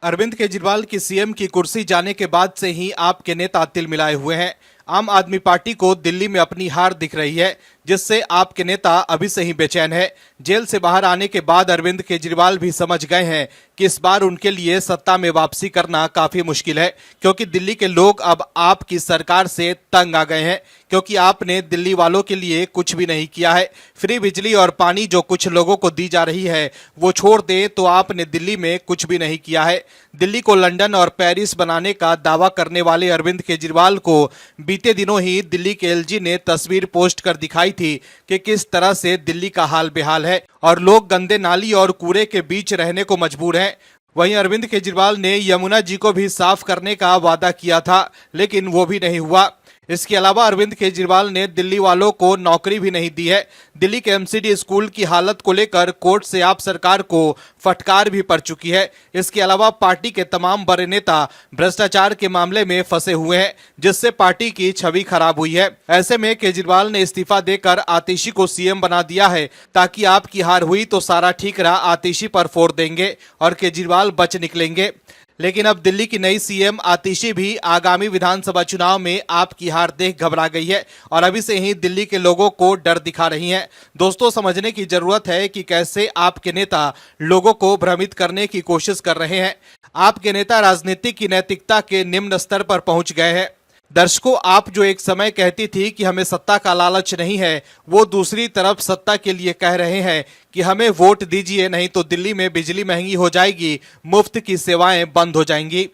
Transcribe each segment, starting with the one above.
अरविंद केजरीवाल की सीएम की कुर्सी जाने के बाद से ही आप के नेता तिलमिलाए हुए हैं। आम आदमी पार्टी को दिल्ली में अपनी हार दिख रही है, जिससे आपके नेता अभी से ही बेचैन है। जेल से बाहर आने के बाद अरविंद केजरीवाल भी समझ गए हैं कि इस बार उनके लिए सत्ता में वापसी करना काफी मुश्किल है, क्योंकि दिल्ली के लोग अब आपकी सरकार से तंग आ गए हैं, क्योंकि आपने दिल्ली वालों के लिए कुछ भी नहीं किया है। फ्री बिजली और पानी जो कुछ लोगों को दी जा रही है वो छोड़ दे तो आपने दिल्ली में कुछ भी नहीं किया है। दिल्ली को लंदन और पेरिस बनाने का दावा करने वाले अरविंद केजरीवाल को बीते दिनों ही दिल्ली के एलजी ने तस्वीर पोस्ट कर दिखाई थी कि किस तरह से दिल्ली का हाल बेहाल है और लोग गंदे नाली और कूड़े के बीच रहने को मजबूर हैं। वहीं अरविंद केजरीवाल ने यमुना जी को भी साफ करने का वादा किया था, लेकिन वो भी नहीं हुआ। इसके अलावा अरविंद केजरीवाल ने दिल्ली वालों को नौकरी भी नहीं दी है। दिल्ली के एमसीडी स्कूल की हालत को लेकर कोर्ट से आप सरकार को फटकार भी पड़ चुकी है। इसके अलावा पार्टी के तमाम बड़े नेता भ्रष्टाचार के मामले में फंसे हुए हैं, जिससे पार्टी की छवि खराब हुई है। ऐसे में केजरीवाल ने इस्तीफा देकर आतिशी को सीएम बना दिया है, ताकि आपकी हार हुई तो सारा ठीकरा आतिशी पर फोड़ देंगे और केजरीवाल बच निकलेंगे। लेकिन अब दिल्ली की नई सीएम आतिशी भी आगामी विधानसभा चुनाव में आपकी हार देख घबरा गई है और अभी से ही दिल्ली के लोगों को डर दिखा रही हैं। दोस्तों, समझने की जरूरत है कि कैसे आपके नेता लोगों को भ्रमित करने की कोशिश कर रहे हैं। आपके नेता राजनीति की नैतिकता के निम्न स्तर पर पहुंच गए हैं। दर्शकों, आप जो एक समय कहती थी कि हमें सत्ता का लालच नहीं है, वो दूसरी तरफ सत्ता के लिए कह रहे हैं कि हमें वोट दीजिए, नहीं तो दिल्ली में बिजली महंगी हो जाएगी, मुफ्त की सेवाएं बंद हो जाएंगी।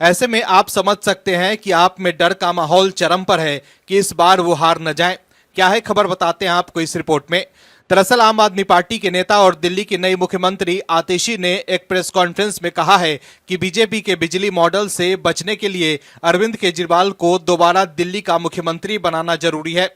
ऐसे में आप समझ सकते हैं कि आप में डर का माहौल चरम पर है कि इस बार वो हार न जाए। क्या है खबर, बताते हैं आपको इस रिपोर्ट में। दरअसल आम आदमी पार्टी के नेता और दिल्ली की नई मुख्यमंत्री आतिशी ने एक प्रेस कॉन्फ्रेंस में कहा है कि बीजेपी के बिजली मॉडल से बचने के लिए अरविंद केजरीवाल को दोबारा दिल्ली का मुख्यमंत्री बनाना जरूरी है।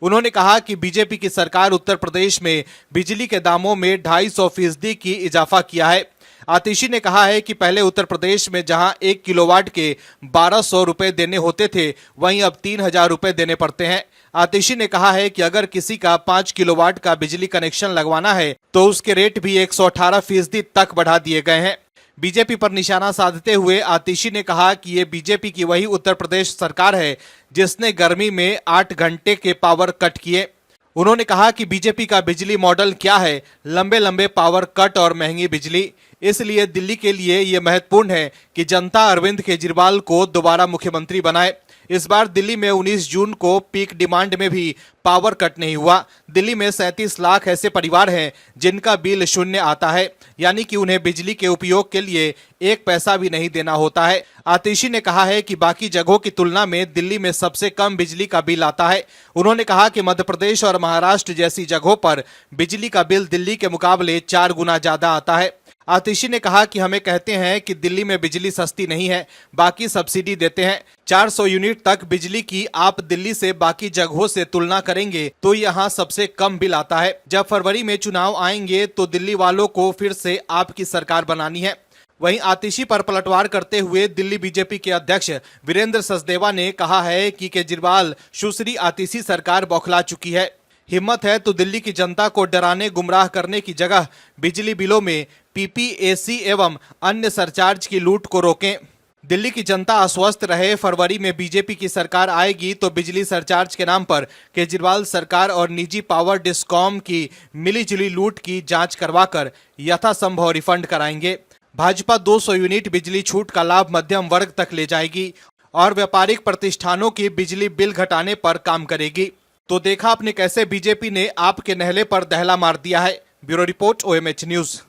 उन्होंने कहा कि बीजेपी की सरकार उत्तर प्रदेश में बिजली के दामों में 250% की इजाफा किया है। आतिशी ने कहा है कि पहले उत्तर प्रदेश में जहां 1 किलोवाट के 1200 रुपए देने होते थे, वहीं अब 3000 रुपए देने पड़ते हैं। आतिशी ने कहा है कि अगर किसी का 5 किलोवाट का बिजली कनेक्शन लगवाना है तो उसके रेट भी 118% तक बढ़ा दिए गए हैं। बीजेपी पर निशाना साधते हुए आतिशी ने कहा कि ये बीजेपी की वही उत्तर प्रदेश सरकार है जिसने गर्मी में 8 घंटे के पावर कट किए। उन्होंने कहा कि बीजेपी का बिजली मॉडल क्या है, लंबे लंबे पावर कट और महंगी बिजली। इसलिए दिल्ली के लिए यह महत्वपूर्ण है कि जनता अरविंद केजरीवाल को दोबारा मुख्यमंत्री बनाए। इस बार दिल्ली में 19 जून को पीक डिमांड में भी पावर कट नहीं हुआ। दिल्ली में 37 लाख ऐसे परिवार हैं जिनका बिल शून्य आता है, यानी कि उन्हें बिजली के उपयोग के लिए 1 पैसा भी नहीं देना होता है। आतिशी ने कहा है कि बाकी जगहों की तुलना में दिल्ली में सबसे कम बिजली का बिल आता है। उन्होंने कहा कि मध्य प्रदेश और महाराष्ट्र जैसी जगहों पर बिजली का बिल दिल्ली के मुकाबले 4 गुना ज्यादा आता है। आतिशी ने कहा कि हमें कहते हैं कि दिल्ली में बिजली सस्ती नहीं है, बाकी सब्सिडी देते हैं। 400 यूनिट तक बिजली की आप दिल्ली से बाकी जगहों से तुलना करेंगे तो यहाँ सबसे कम बिल आता है। जब फरवरी में चुनाव आएंगे तो दिल्ली वालों को फिर से आपकी सरकार बनानी है। वहीं आतिशी पर पलटवार करते हुए दिल्ली बीजेपी के अध्यक्ष वीरेंद्र सचदेवा ने कहा है कि केजरीवाल सुश्री आतिशी सरकार बौखला चुकी है। हिम्मत है तो दिल्ली की जनता को डराने गुमराह करने की जगह बिजली बिलों में पीपीएसी एवं अन्य सरचार्ज की लूट को रोकें। दिल्ली की जनता आश्वस्त रहे, फरवरी में बीजेपी की सरकार आएगी तो बिजली सरचार्ज के नाम पर केजरीवाल सरकार और निजी पावर डिस्कॉम की मिलीजुली लूट की जांच करवाकर यथासंभव रिफंड कराएंगे। भाजपा 200 यूनिट बिजली छूट का लाभ मध्यम वर्ग तक ले जाएगी और व्यापारिक प्रतिष्ठानों की बिजली बिल घटाने पर काम करेगी। तो देखा आपने कैसे बीजेपी ने आपके नहले पर दहला मार दिया है। Bureau report, OMH news.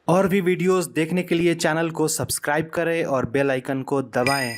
और भी वीडियोस देखने के लिए चैनल को सब्सक्राइब करें और बेल आइकन को दबाएं।